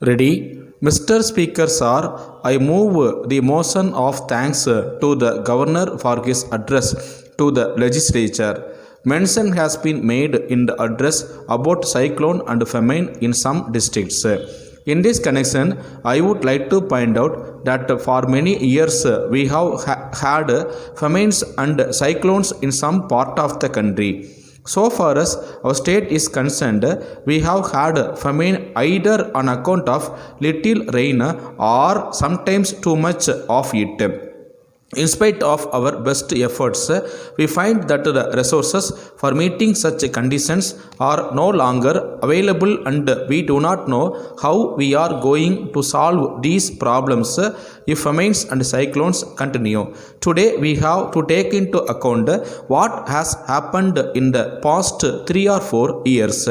Ready? Mr. Speaker, sir, I move the motion of thanks to the Governor for his address to the legislature. Mention has been made in the address about cyclone and famine in some districts. In this connection, I would like to point out that for many years we have had famines and cyclones in some part of the country. So far as our state is concerned, we have had famine either on account of little rain or sometimes too much of it. In spite of our best efforts, we find that the resources for meeting such conditions are no longer available and we do not know how we are going to solve these problems if famines and cyclones continue. Today we have to take into account what has happened in the past 3 or 4 years.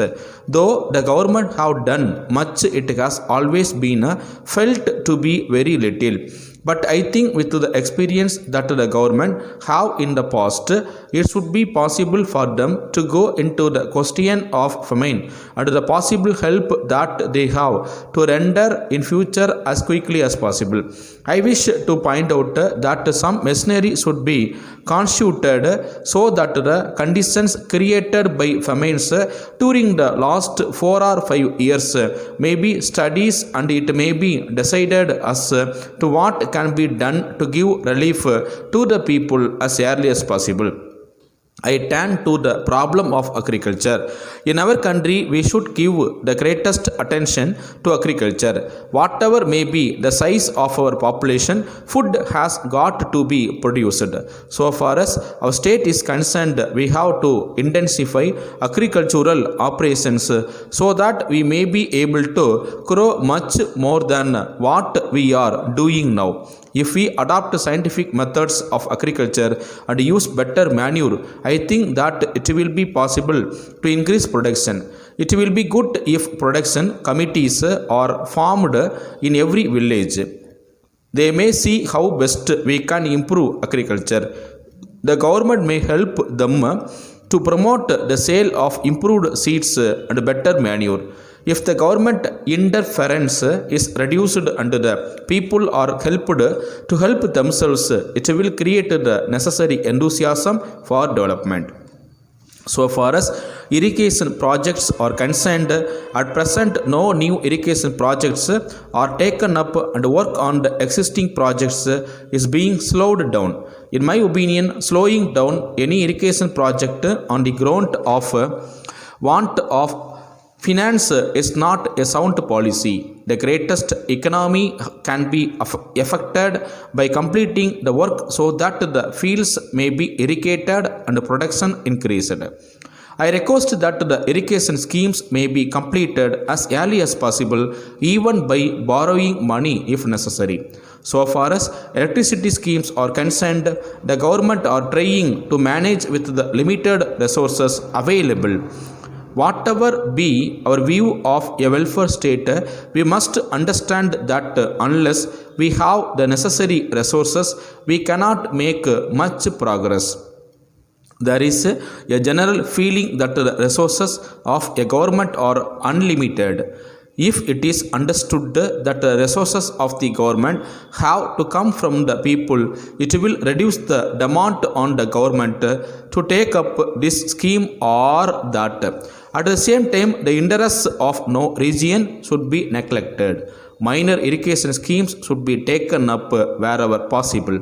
Though the government have done much, it has always been felt to be very little. But I think with the experience that the government have in the past, it should be possible for them to go into the question of famine and the possible help that they have to render in future as quickly as possible. I wish to point out that some machinery should be constituted so that the conditions created by famines during the last 4 or 5 years may be studies and it may be decided as to what can be done to give relief to the people as early as possible. I turn to the problem of agriculture. In our country, we should give the greatest attention to agriculture. Whatever may be the size of our population, food has got to be produced. So far as our state is concerned, we have to intensify agricultural operations so that we may be able to grow much more than what we are doing now. If we adopt scientific methods of agriculture and use better manure, I think that it will be possible to increase production. It will be good if production committees are formed in every village. They may see how best we can improve agriculture. The government may help them to promote the sale of improved seeds and better manure. If the government interference is reduced and the people are helped to help themselves, it will create the necessary enthusiasm for development. So far as irrigation projects are concerned, at present no new irrigation projects are taken up and work on the existing projects is being slowed down. In my opinion, slowing down any irrigation project on the ground of want of finance is not a sound policy. The greatest economy can be affected by completing the work so that the fields may be irrigated and production increased. I request that the irrigation schemes may be completed as early as possible, even by borrowing money if necessary. So far as electricity schemes are concerned, the government are trying to manage with the limited resources available. Whatever be our view of a welfare state, we must understand that unless we have the necessary resources, we cannot make much progress. There is a general feeling that the resources of a government are unlimited. If it is understood that the resources of the government have to come from the people, it will reduce the demand on the government to take up this scheme or that. At the same time, the interests of no region should be neglected. Minor irrigation schemes should be taken up wherever possible.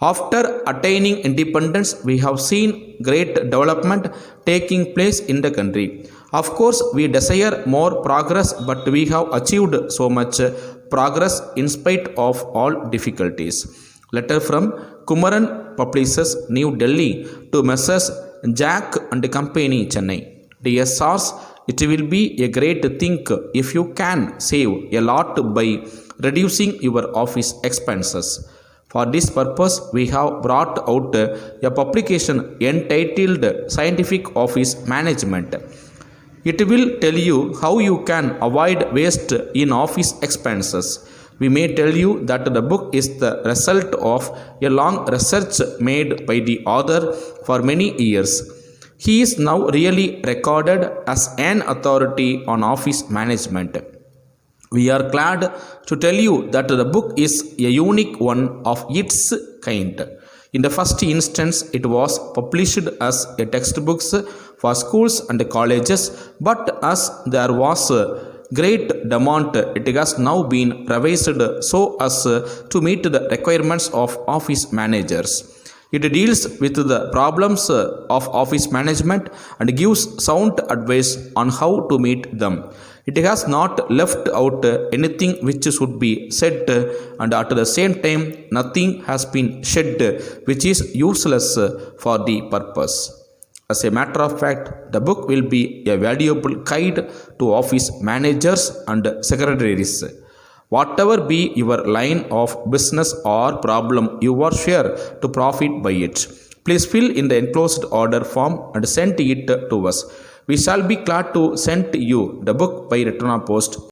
After attaining independence, we have seen great development taking place in the country. Of course, we desire more progress, but we have achieved so much progress in spite of all difficulties. Letter from Kumaran Publishers, New Delhi, to Messrs. Jack and Company, Chennai. Dear Sirs, it will be a great thing if you can save a lot by reducing your office expenses. For this purpose, we have brought out a publication entitled Scientific Office Management. It will tell you how you can avoid waste in office expenses. We may tell you that the book is the result of a long research made by the author for many years. He is now really recorded as an authority on office management. We are glad to tell you that the book is a unique one of its kind. In the first instance, it was published as a textbook for schools and colleges, but as there was great demand, it has now been revised so as to meet the requirements of office managers. It deals with the problems of office management and gives sound advice on how to meet them. It has not left out anything which should be said, and at the same time, nothing has been shed which is useless for the purpose. As a matter of fact, the book will be a valuable guide to office managers and secretaries. Whatever be your line of business or problem, you are sure to profit by it. Please fill in the enclosed order form and send it to us. We shall be glad to send you the book by return of post.